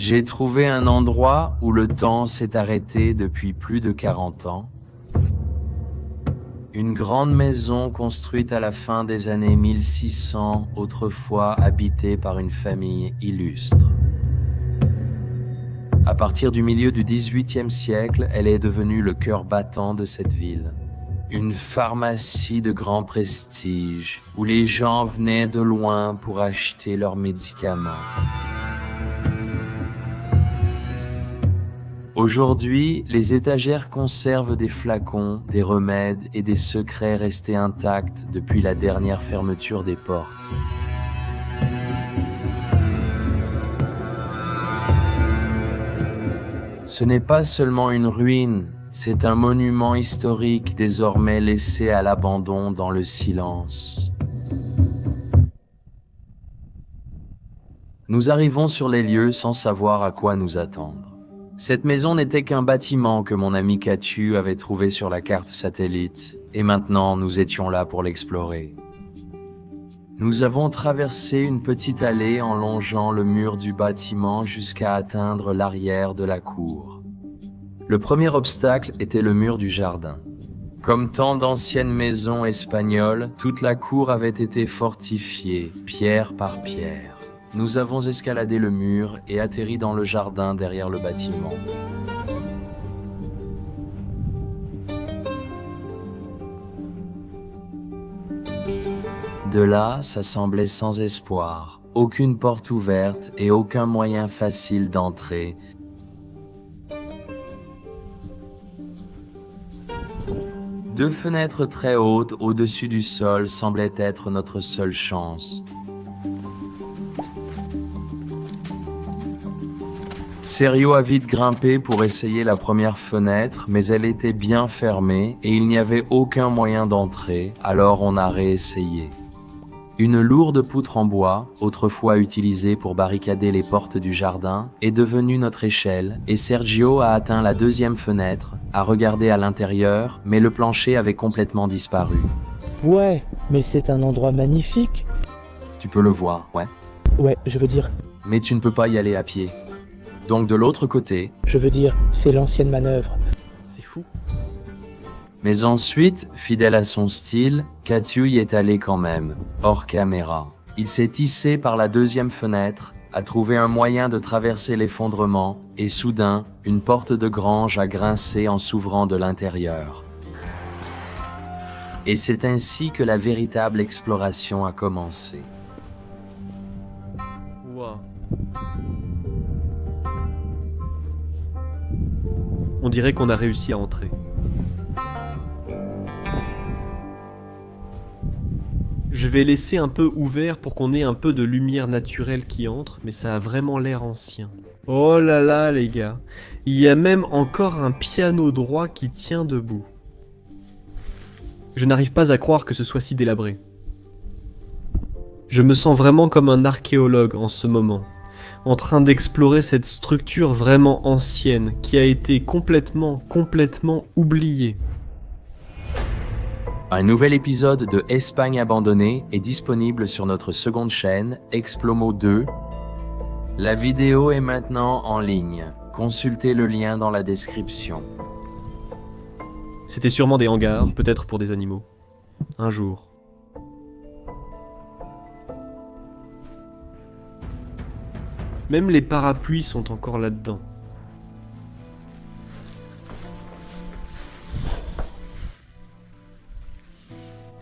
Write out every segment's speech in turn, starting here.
J'ai trouvé un endroit où le temps s'est arrêté depuis plus de 40 ans. Une grande maison construite à la fin des années 1600, autrefois habitée par une famille illustre. À partir du milieu du XVIIIe siècle, elle est devenue le cœur battant de cette ville. Une pharmacie de grand prestige, où les gens venaient de loin pour acheter leurs médicaments. Aujourd'hui, les étagères conservent des flacons, des remèdes et des secrets restés intacts depuis la dernière fermeture des portes. Ce n'est pas seulement une ruine, c'est un monument historique désormais laissé à l'abandon dans le silence. Nous arrivons sur les lieux sans savoir à quoi nous attendre. Cette maison n'était qu'un bâtiment que mon ami Katyu avait trouvé sur la carte satellite, et maintenant nous étions là pour l'explorer. Nous avons traversé une petite allée en longeant le mur du bâtiment jusqu'à atteindre l'arrière de la cour. Le premier obstacle était le mur du jardin. Comme tant d'anciennes maisons espagnoles, toute la cour avait été fortifiée, pierre par pierre. Nous avons escaladé le mur et atterri dans le jardin derrière le bâtiment. De là, ça semblait sans espoir, aucune porte ouverte et aucun moyen facile d'entrer. Deux fenêtres très hautes au-dessus du sol semblaient être notre seule chance. Sergio a vite grimpé pour essayer la première fenêtre, mais elle était bien fermée et il n'y avait aucun moyen d'entrer, alors on a réessayé. Une lourde poutre en bois, autrefois utilisée pour barricader les portes du jardin, est devenue notre échelle et Sergio a atteint la deuxième fenêtre, a regardé à l'intérieur, mais le plancher avait complètement disparu. Ouais, mais c'est un endroit magnifique. Tu peux le voir, ouais. Ouais, je veux dire, Mais tu ne peux pas y aller à pied. Donc de l'autre côté, c'est l'ancienne manœuvre. C'est fou. mais ensuite, fidèle à son style, Katyu y est allé quand même, hors caméra. Il s'est hissé par la deuxième fenêtre, a trouvé un moyen de traverser l'effondrement, et soudain, une porte de grange a grincé en s'ouvrant de l'intérieur. Et c'est ainsi que la véritable exploration a commencé. Wow. On dirait qu'on a réussi à entrer. Je vais laisser un peu ouvert pour qu'on ait un peu de lumière naturelle qui entre, mais ça a vraiment l'air ancien. Oh là là les gars, il y a même encore un piano droit qui tient debout. Je n'arrive pas à croire que ce soit si délabré. Je me sens vraiment comme un archéologue en ce moment, en train d'explorer cette structure vraiment ancienne qui a été complètement oubliée. Un nouvel épisode de Espagne abandonnée est disponible sur notre seconde chaîne, Explomo 2. La vidéo est maintenant en ligne. Consultez le lien dans la description. C'était sûrement des hangars, peut-être pour des animaux. Un jour. Même les parapluies sont encore là-dedans.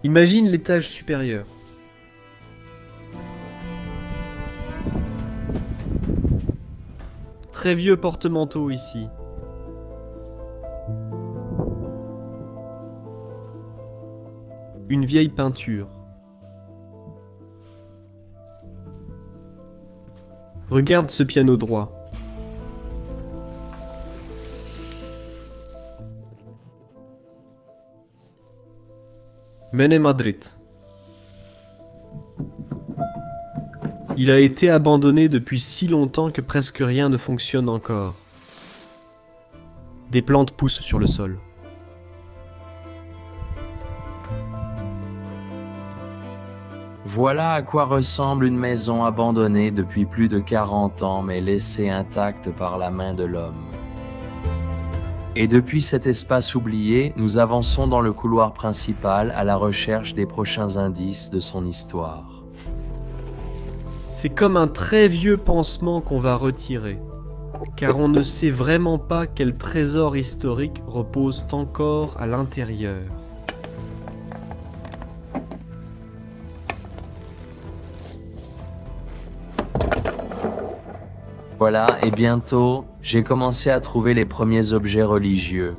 Imagine l'étage supérieur. Très vieux porte-manteau ici. Une vieille peinture. Regarde ce piano droit. Mene Madrid. Il a été abandonné depuis si longtemps que presque rien ne fonctionne encore. Des plantes poussent sur le sol. Voilà à quoi ressemble une maison abandonnée depuis plus de 40 ans mais laissée intacte par la main de l'homme. Et depuis cet espace oublié, nous avançons dans le couloir principal à la recherche des prochains indices de son histoire. C'est comme un très vieux pansement qu'on va retirer, car on ne sait vraiment pas quel trésor historique repose encore à l'intérieur. Voilà, et bientôt, j'ai commencé à trouver les premiers objets religieux.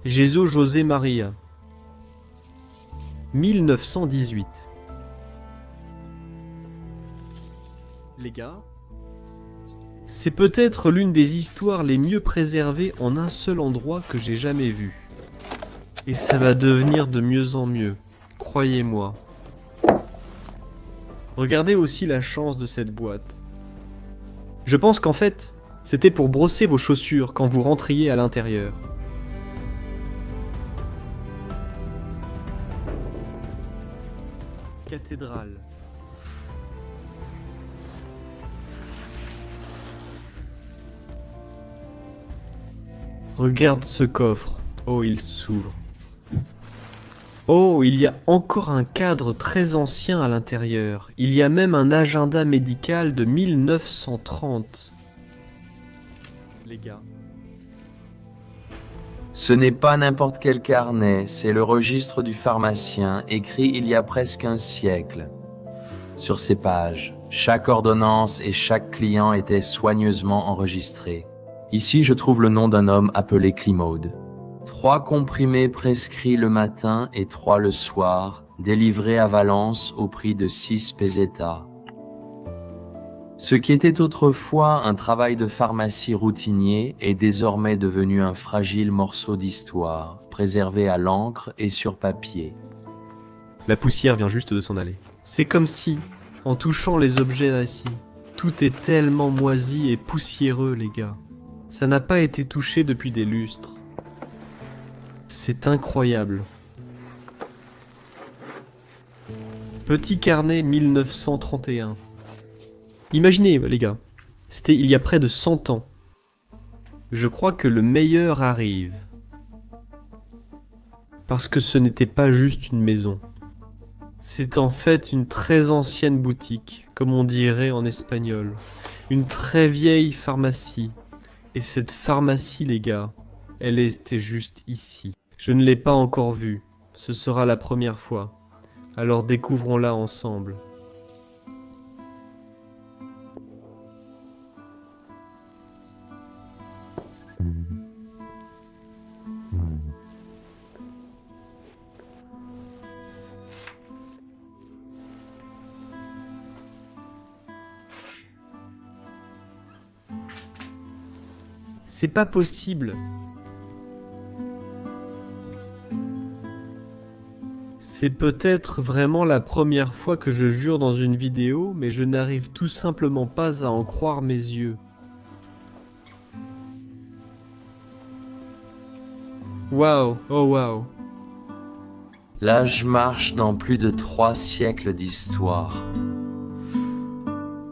Jésus José Maria, 1918. Les gars, c'est peut-être l'une des histoires les mieux préservées en un seul endroit que j'ai jamais vu. Et ça va devenir de mieux en mieux, croyez-moi. Regardez aussi la chance de cette boîte. Je pense qu'en fait, c'était pour brosser vos chaussures quand vous rentriez à l'intérieur. Cathédrale. Regarde ce coffre. Oh, il s'ouvre. Oh, il y a encore un cadre très ancien à l'intérieur. Il y a même un agenda médical de 1930. Les gars. Ce n'est pas n'importe quel carnet, c'est le registre du pharmacien, écrit il y a presque un siècle. Sur ces pages, chaque ordonnance et chaque client était soigneusement enregistré. Ici, je trouve le nom d'un homme appelé Climaude. 3 comprimés prescrits le matin et 3 le soir, délivrés à Valence au prix de 6 pesetas. Ce qui était autrefois un travail de pharmacie routinier est désormais devenu un fragile morceau d'histoire, préservé à l'encre et sur papier. La poussière vient juste de s'en aller. C'est comme si, en touchant les objets assis, tout est tellement moisi et poussiéreux, les gars. Ça n'a pas été touché depuis des lustres. C'est incroyable. Petit carnet 1931. Imaginez, les gars, c'était il y a près de 100 ans. Je crois que le meilleur arrive. Parce que ce n'était pas juste une maison. C'est en fait une très ancienne boutique, comme on dirait en espagnol. Une très vieille pharmacie. Et cette pharmacie, les gars, elle était juste ici. Je ne l'ai pas encore vue. Ce sera la première fois. Alors découvrons-la ensemble. C'est pas possible. C'est peut-être vraiment la première fois que je jure dans une vidéo, mais je n'arrive tout simplement pas à en croire mes yeux. Waouh, oh waouh. Là, je marche dans plus de 3 siècles d'histoire.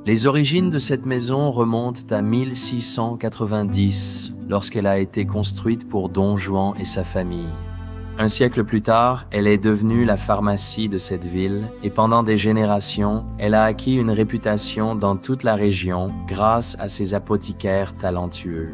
Les origines de cette maison remontent à 1690, lorsqu'elle a été construite pour Don Juan et sa famille. Un siècle plus tard, elle est devenue la pharmacie de cette ville et pendant des générations, elle a acquis une réputation dans toute la région grâce à ses apothicaires talentueux.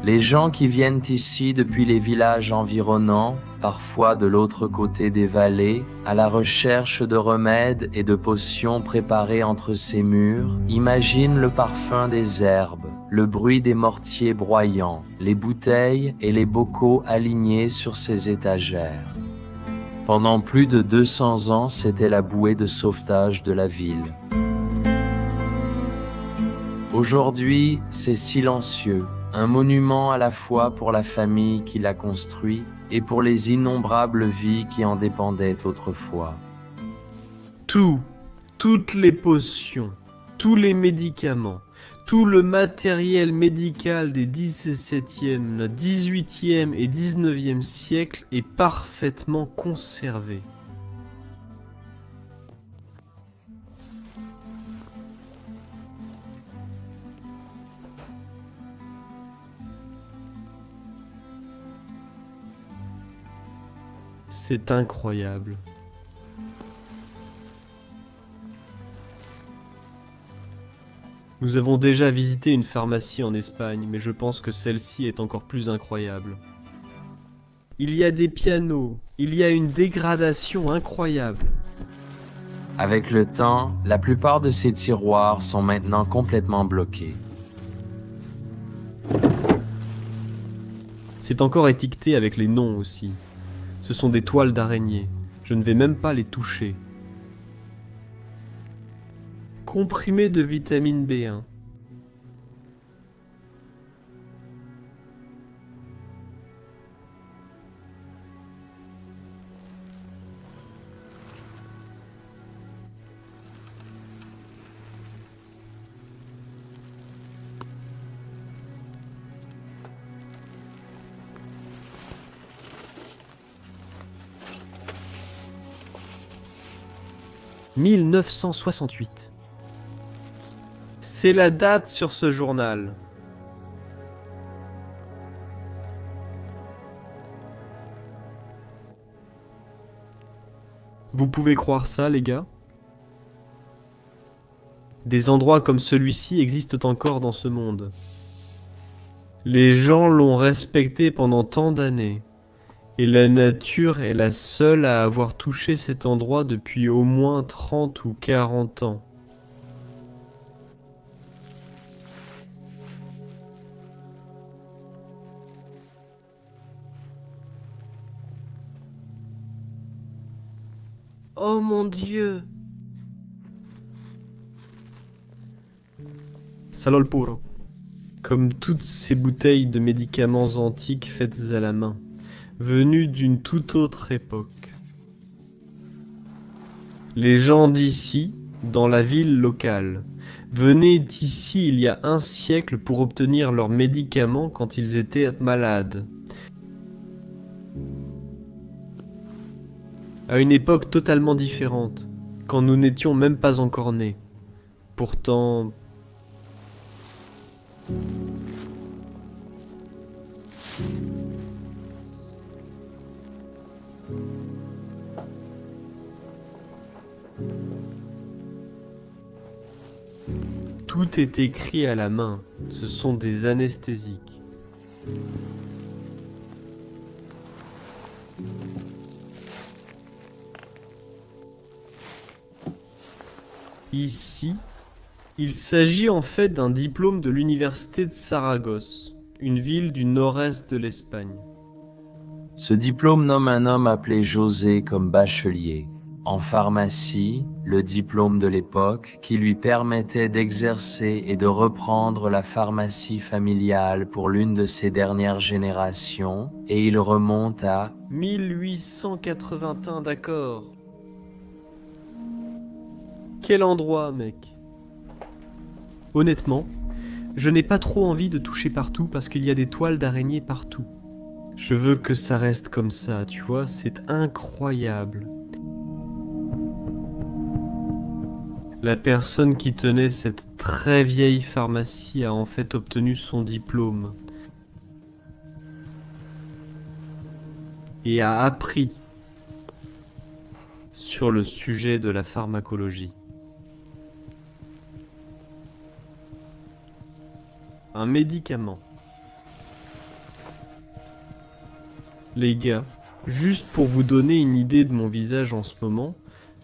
Les gens qui viennent ici depuis les villages environnants, parfois de l'autre côté des vallées, à la recherche de remèdes et de potions préparées entre ces murs, imaginent le parfum des herbes, le bruit des mortiers broyants, les bouteilles et les bocaux alignés sur ces étagères. Pendant plus de 200 ans, c'était la bouée de sauvetage de la ville. Aujourd'hui, c'est silencieux. Un monument à la fois pour la famille qui l'a construit et pour les innombrables vies qui en dépendaient autrefois. Toutes les potions, tous les médicaments, tout le matériel médical des 17e, 18e et 19e siècles est parfaitement conservé. C'est incroyable. Nous avons déjà visité une pharmacie en Espagne, mais je pense que celle-ci est encore plus incroyable. Il y a des pianos, il y a une dégradation incroyable. Avec le temps, la plupart de ces tiroirs sont maintenant complètement bloqués. C'est encore étiqueté avec les noms aussi. Ce sont des toiles d'araignée. Je ne vais même pas les toucher. Comprimé de vitamine B1. « 1968 ». C'est la date sur ce journal. Vous pouvez croire ça, les gars? Des endroits comme celui-ci existent encore dans ce monde. Les gens l'ont respecté pendant tant d'années. Et la nature est la seule à avoir touché cet endroit depuis au moins 30 ou 40 ans. Oh mon Dieu! Salol puro. Comme toutes ces bouteilles de médicaments antiques faites à la main, venues d'une toute autre époque. Les gens d'ici, dans la ville locale, venaient ici il y a un siècle pour obtenir leurs médicaments quand ils étaient malades. À une époque totalement différente, quand nous n'étions même pas encore nés. Pourtant... Tout est écrit à la main, ce sont des anesthésiques. Ici, il s'agit en fait d'un diplôme de l'université de Saragosse, une ville du nord-est de l'Espagne. Ce diplôme nomme un homme appelé José comme bachelier. En pharmacie, le diplôme de l'époque qui lui permettait d'exercer et de reprendre la pharmacie familiale pour l'une de ses dernières générations, et il remonte à 1881, d'accord. Quel endroit, mec. Honnêtement, je n'ai pas trop envie de toucher partout parce qu'il y a des toiles d'araignée partout. Je veux que ça reste comme ça, tu vois, c'est incroyable. La personne qui tenait cette très vieille pharmacie a en fait obtenu son diplôme. Et a appris sur le sujet de la pharmacologie. Un médicament. Les gars, juste pour vous donner une idée de mon visage en ce moment,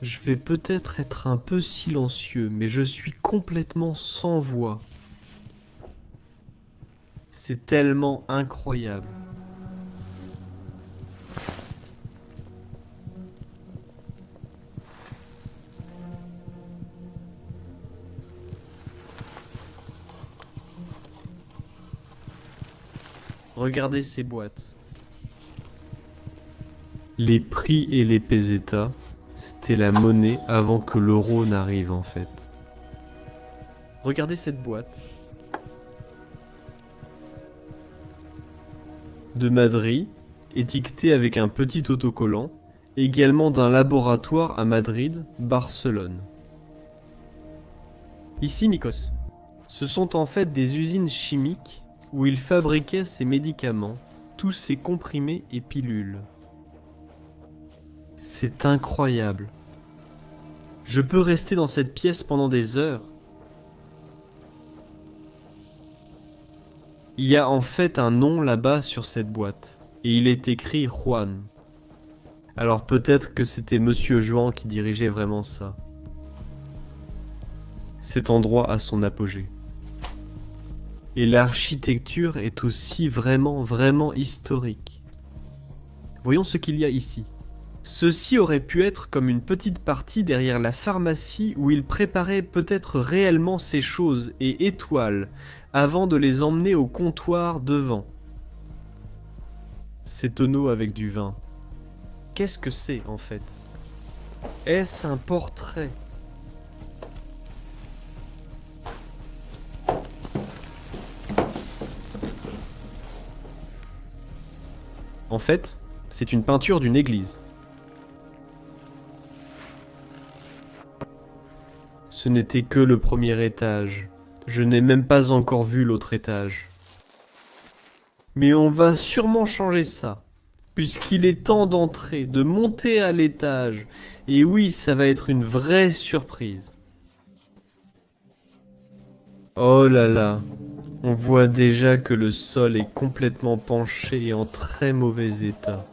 je vais peut-être être un peu silencieux, mais je suis complètement sans voix. C'est tellement incroyable. Regardez ces boîtes. Les prix et les pesetas, c'était la monnaie avant que l'euro n'arrive en fait. Regardez cette boîte. De Madrid, étiquetée avec un petit autocollant, également d'un laboratoire à Madrid, Barcelone. Ici, Mikos. Ce sont en fait des usines chimiques où ils fabriquaient ces médicaments, tous ces comprimés et pilules. C'est incroyable. Je peux rester dans cette pièce pendant des heures. Il y a en fait un nom là-bas sur cette boîte, et il est écrit Juan. Alors peut-être que c'était Monsieur Juan qui dirigeait vraiment ça. Cet endroit a son apogée. Et l'architecture est aussi vraiment historique. Voyons ce qu'il y a ici. Ceci aurait pu être comme une petite partie derrière la pharmacie où il préparait peut-être réellement ces choses et étoiles avant de les emmener au comptoir devant. Ces tonneaux avec du vin. Qu'est-ce que c'est en fait? Est-ce un portrait? En fait, c'est une peinture d'une église. Ce n'était que le premier étage. Je n'ai même pas encore vu l'autre étage. Mais on va sûrement changer ça, puisqu'il est temps d'entrer, de monter à l'étage. Et oui, ça va être une vraie surprise. Oh là là, on voit déjà que le sol est complètement penché et en très mauvais état.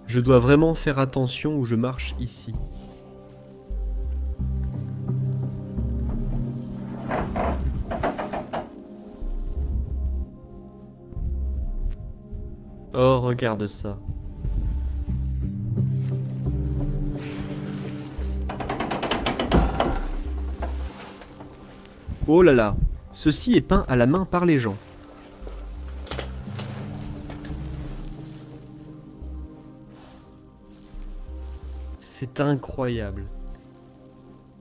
Je dois vraiment faire attention où je marche ici. Oh, regarde ça. Oh là là, ceci est peint à la main par les gens. C'est incroyable.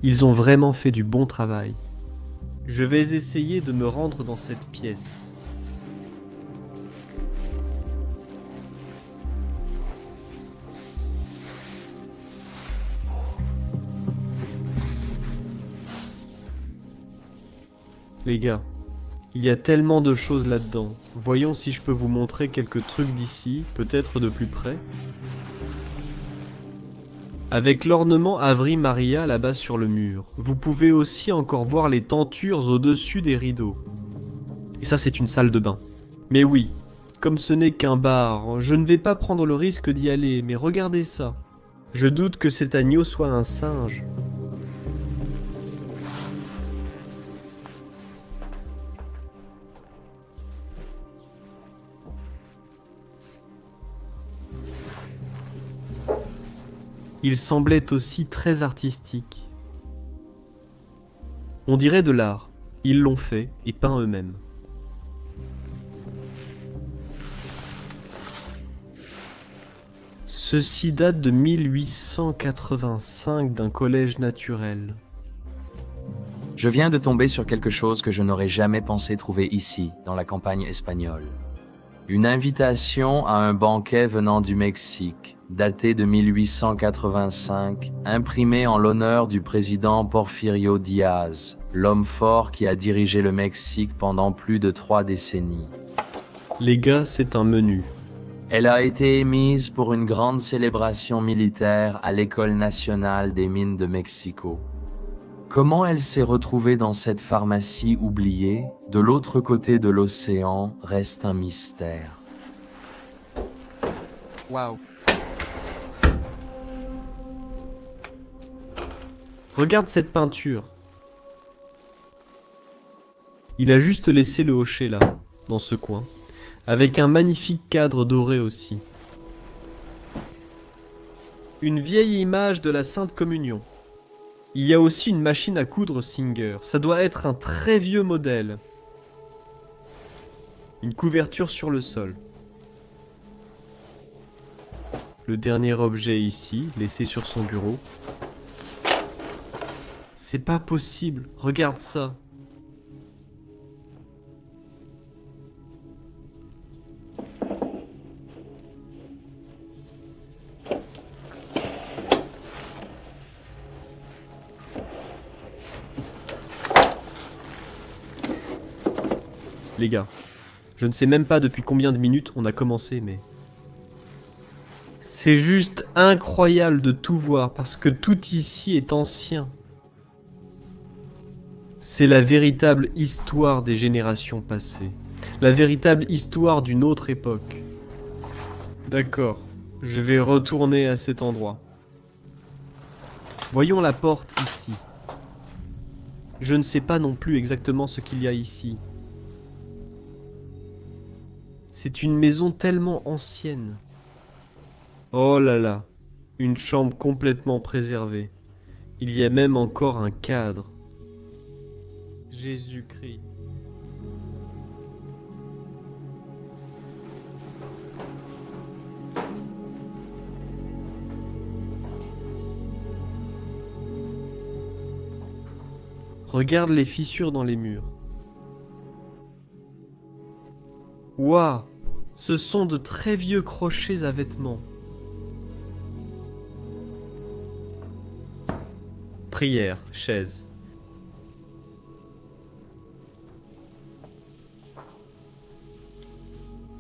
Ils ont vraiment fait du bon travail. Je vais essayer de me rendre dans cette pièce. Les gars, il y a tellement de choses là-dedans. Voyons si je peux vous montrer quelques trucs d'ici, peut-être de plus près. Avec l'ornement Ave Maria là-bas sur le mur, vous pouvez aussi encore voir les tentures au-dessus des rideaux. Et ça, c'est une salle de bain. Mais oui, comme ce n'est qu'un bar, je ne vais pas prendre le risque d'y aller, mais regardez ça. Je doute que cet agneau soit un singe. Il semblait aussi très artistique. On dirait de l'art. Ils l'ont fait et peint eux-mêmes. Ceci date de 1885 d'un collège naturel. Je viens de tomber sur quelque chose que je n'aurais jamais pensé trouver ici, dans la campagne espagnole. Une invitation à un banquet venant du Mexique, daté de 1885, imprimée en l'honneur du président Porfirio Díaz, l'homme fort qui a dirigé le Mexique pendant plus de 3 décennies. Les gars, c'est un menu. Elle a été émise pour une grande célébration militaire à l'École nationale des mines de Mexico. Comment elle s'est retrouvée dans cette pharmacie oubliée, de l'autre côté de l'océan, reste un mystère. Waouh. Regarde cette peinture. Il a juste laissé le hocher là, dans ce coin, avec un magnifique cadre doré aussi. Une vieille image de la Sainte Communion. Il y a aussi une machine à coudre Singer. Ça doit être un très vieux modèle. Une couverture sur le sol. Le dernier objet ici, laissé sur son bureau. C'est pas possible, regarde ça. Les gars, je ne sais même pas depuis combien de minutes on a commencé, mais... C'est juste incroyable de tout voir, parce que tout ici est ancien. C'est la véritable histoire des générations passées. La véritable histoire d'une autre époque. D'accord, je vais retourner à cet endroit. Voyons la porte ici. Je ne sais pas non plus exactement ce qu'il y a ici. C'est une maison tellement ancienne. Oh là là, une chambre complètement préservée. Il y a même encore un cadre. Jésus-Christ. Regarde les fissures dans les murs. Waouh, ce sont de très vieux crochets à vêtements. Prière, chaise.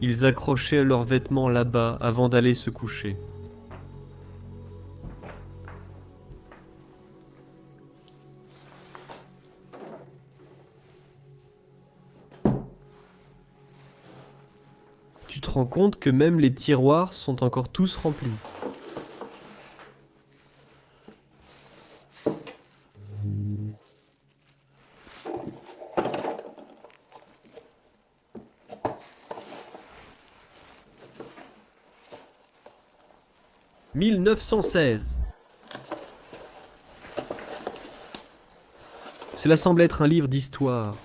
Ils accrochaient leurs vêtements là-bas avant d'aller se coucher. Tu te rends compte que même les tiroirs sont encore tous remplis. « 1916 » Cela semble être un livre d'histoire.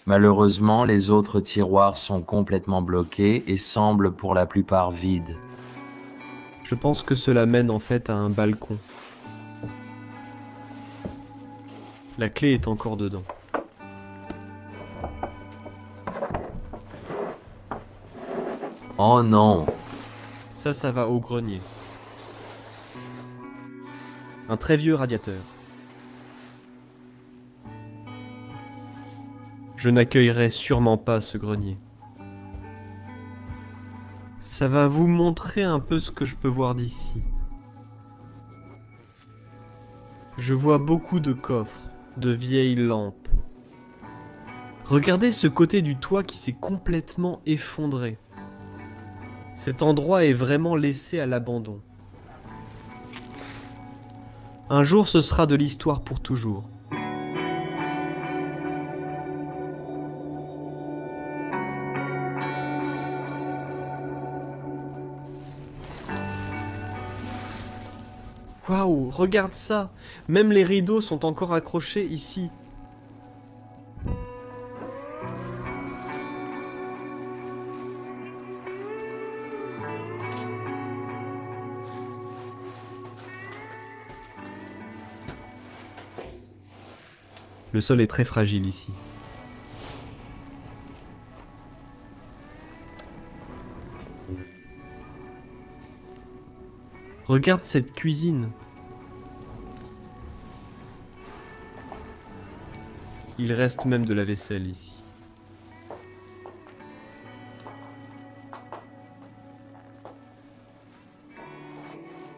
Malheureusement, les autres tiroirs sont complètement bloqués et semblent pour la plupart vides. Je pense que cela mène en fait à un balcon. La clé est encore dedans. Oh non! Ça va au grenier. Un très vieux radiateur. Je n'accueillerai sûrement pas ce grenier. Ça va vous montrer un peu ce que je peux voir d'ici. Je vois beaucoup de coffres, de vieilles lampes. Regardez ce côté du toit qui s'est complètement effondré. Cet endroit est vraiment laissé à l'abandon. Un jour, ce sera de l'histoire pour toujours. Waouh, regarde ça! Même les rideaux sont encore accrochés ici. Le sol est très fragile ici. Regarde cette cuisine. Il reste même de la vaisselle ici.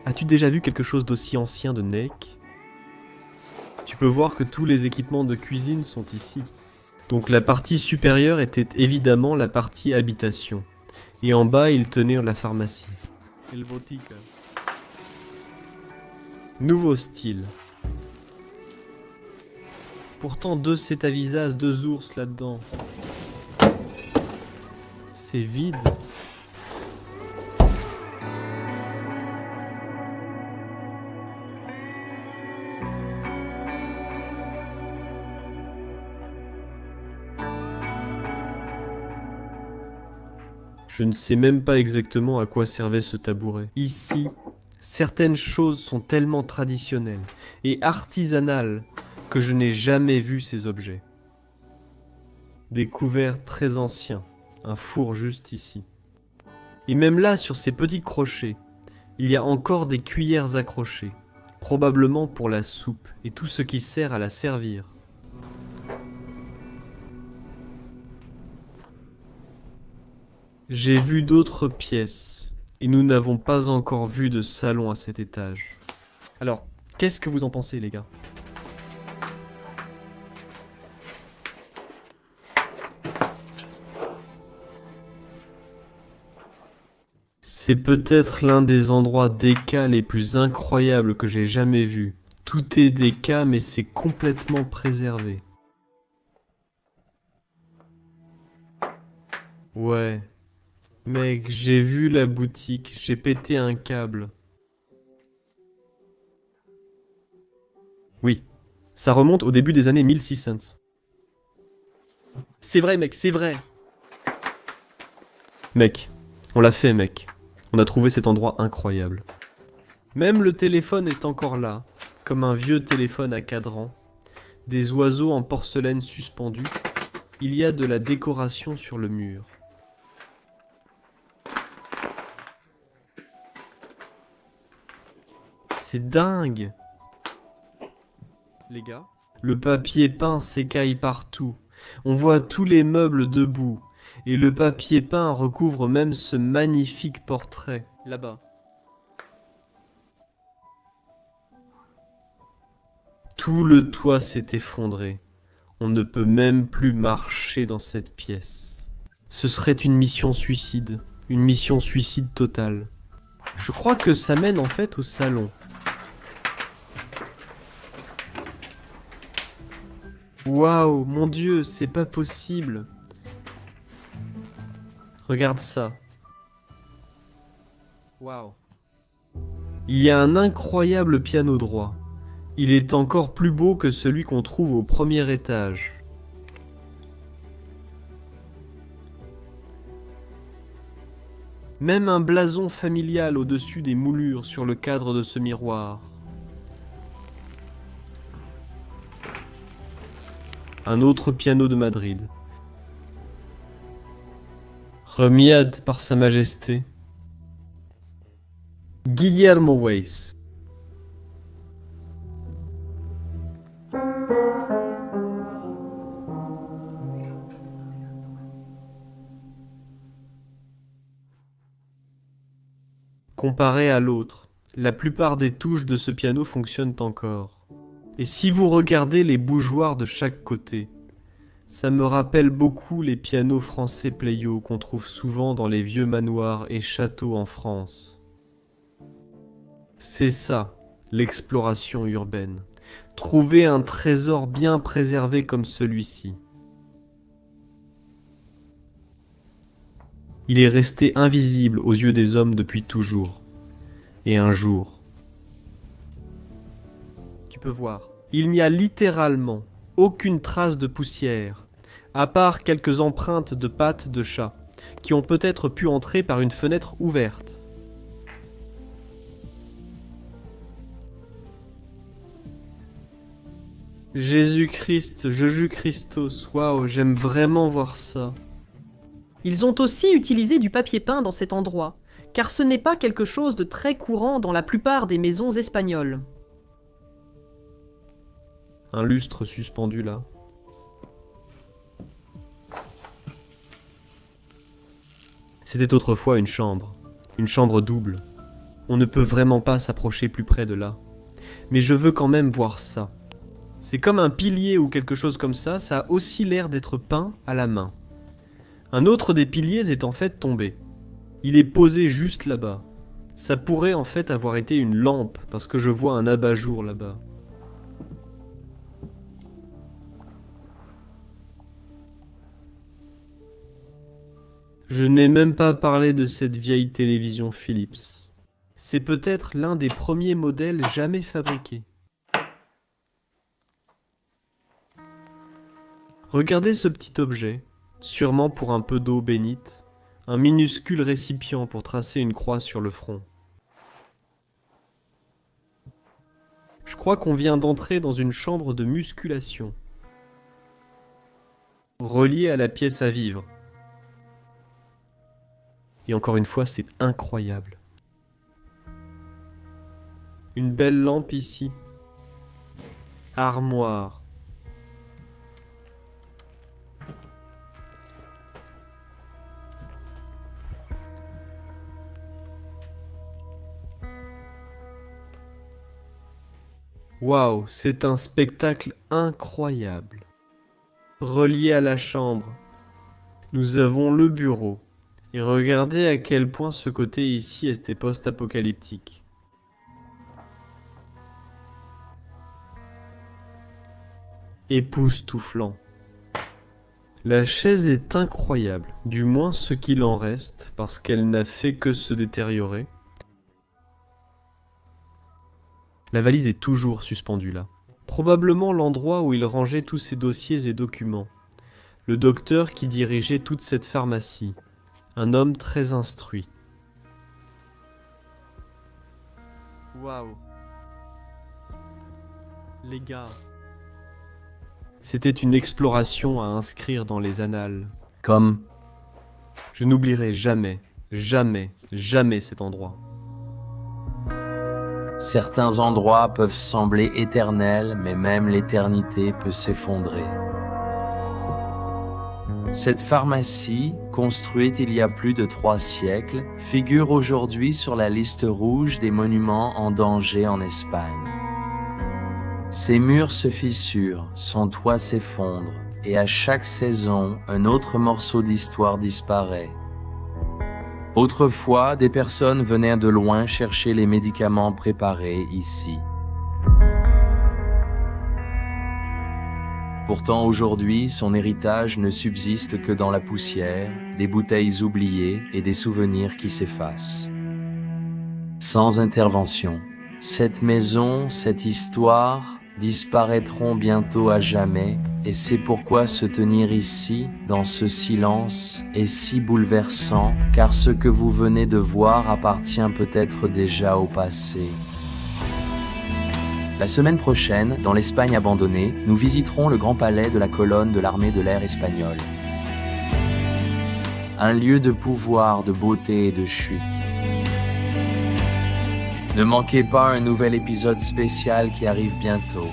As-tu déjà vu quelque chose d'aussi ancien de Neck ? Tu peux voir que tous les équipements de cuisine sont ici. Donc la partie supérieure était évidemment la partie habitation. Et en bas, ils tenaient la pharmacie. El Botica. Nouveau style. Pourtant 2 cétavisas, 2 ours là-dedans. C'est vide. Je ne sais même pas exactement à quoi servait ce tabouret. Ici, certaines choses sont tellement traditionnelles et artisanales que je n'ai jamais vu ces objets. Des couverts très anciens, un four juste ici. Et même là, sur ces petits crochets, il y a encore des cuillères accrochées, probablement pour la soupe et tout ce qui sert à la servir. J'ai vu d'autres pièces, et nous n'avons pas encore vu de salon à cet étage. Alors, qu'est-ce que vous en pensez, les gars ? C'est peut-être l'un des endroits d'Eka les plus incroyables que j'ai jamais vus. Tout est d'Eka, mais c'est complètement préservé. Ouais. Mec, j'ai vu la boutique, j'ai pété un câble. Oui, ça remonte au début des années 1600. C'est vrai, mec, c'est vrai. Mec, on l'a fait, mec. On a trouvé cet endroit incroyable. Même le téléphone est encore là, comme un vieux téléphone à cadran. Des oiseaux en porcelaine suspendus. Il y a de la décoration sur le mur. C'est dingue! Les gars, le papier peint s'écaille partout. On voit tous les meubles debout. Et le papier peint recouvre même ce magnifique portrait, là-bas. Tout le toit s'est effondré. On ne peut même plus marcher dans cette pièce. Ce serait une mission suicide totale. Je crois que ça mène en fait au salon. Waouh, mon Dieu, c'est pas possible. Regarde ça. Waouh. Il y a un incroyable piano droit. Il est encore plus beau que celui qu'on trouve au premier étage. Même un blason familial au-dessus des moulures sur le cadre de ce miroir. Un autre piano de Madrid. Remiad par Sa Majesté. Guillermo Weiss. Comparé à l'autre, la plupart des touches de ce piano fonctionnent encore. Et si vous regardez les bougeoirs de chaque côté, ça me rappelle beaucoup les pianos français Pleyel qu'on trouve souvent dans les vieux manoirs et châteaux en France. C'est ça, l'exploration urbaine. Trouver un trésor bien préservé comme celui-ci. Il est resté invisible aux yeux des hommes depuis toujours. Et un jour... Tu peux voir, il n'y a littéralement aucune trace de poussière, à part quelques empreintes de pattes de chat, qui ont peut-être pu entrer par une fenêtre ouverte. Jésus-Christ, Jésus Christos, waouh, j'aime vraiment voir ça. Ils ont aussi utilisé du papier peint dans cet endroit, car ce n'est pas quelque chose de très courant dans la plupart des maisons espagnoles. Un lustre suspendu là. C'était autrefois une chambre double. On ne peut vraiment pas s'approcher plus près de là. Mais je veux quand même voir ça. C'est comme un pilier ou quelque chose comme ça a aussi l'air d'être peint à la main. Un autre des piliers est en fait tombé. Il est posé juste là-bas. Ça pourrait en fait avoir été une lampe, parce que je vois un abat-jour là-bas. Je n'ai même pas parlé de cette vieille télévision Philips. C'est peut-être l'un des premiers modèles jamais fabriqués. Regardez ce petit objet, sûrement pour un peu d'eau bénite, Un minuscule récipient pour tracer une croix sur le front. Je crois qu'on vient d'entrer dans une chambre de musculation, reliée à la pièce à vivre. Et encore une fois, c'est incroyable. Une belle lampe ici. Armoire. Waouh, c'est un spectacle incroyable. Relié à la chambre, nous avons le bureau. Et regardez à quel point ce côté ici était post-apocalyptique. Époustouflant. La chaise est incroyable, du moins ce qu'il en reste, parce qu'elle n'a fait que se détériorer. La valise est toujours suspendue là. Probablement l'endroit où il rangeait tous ses dossiers et documents. Le docteur qui dirigeait toute cette pharmacie. Un homme très instruit. Waouh. Les gars. C'était une exploration à inscrire dans les annales. Comme Je n'oublierai jamais, jamais, jamais cet endroit. certains endroits peuvent sembler éternels, mais même l'éternité peut s'effondrer. Cette pharmacie, construite il y a plus de 3 siècles, figure aujourd'hui sur la liste rouge des monuments en danger en Espagne. Ses murs se fissurent, son toit s'effondre, et à chaque saison, un autre morceau d'histoire disparaît. Autrefois, des personnes venaient de loin chercher les médicaments préparés ici. Pourtant aujourd'hui, son héritage ne subsiste que dans la poussière, des bouteilles oubliées et des souvenirs qui s'effacent. Sans intervention, cette maison, cette histoire disparaîtront bientôt à jamais, et c'est pourquoi se tenir ici, dans ce silence, est si bouleversant, car ce que vous venez de voir appartient peut-être déjà au passé. La semaine prochaine, dans l'Espagne abandonnée, nous visiterons le grand palais de la colonne de l'armée de l'air espagnole. Un lieu de pouvoir, de beauté et de chute. Ne manquez pas un nouvel épisode spécial qui arrive bientôt.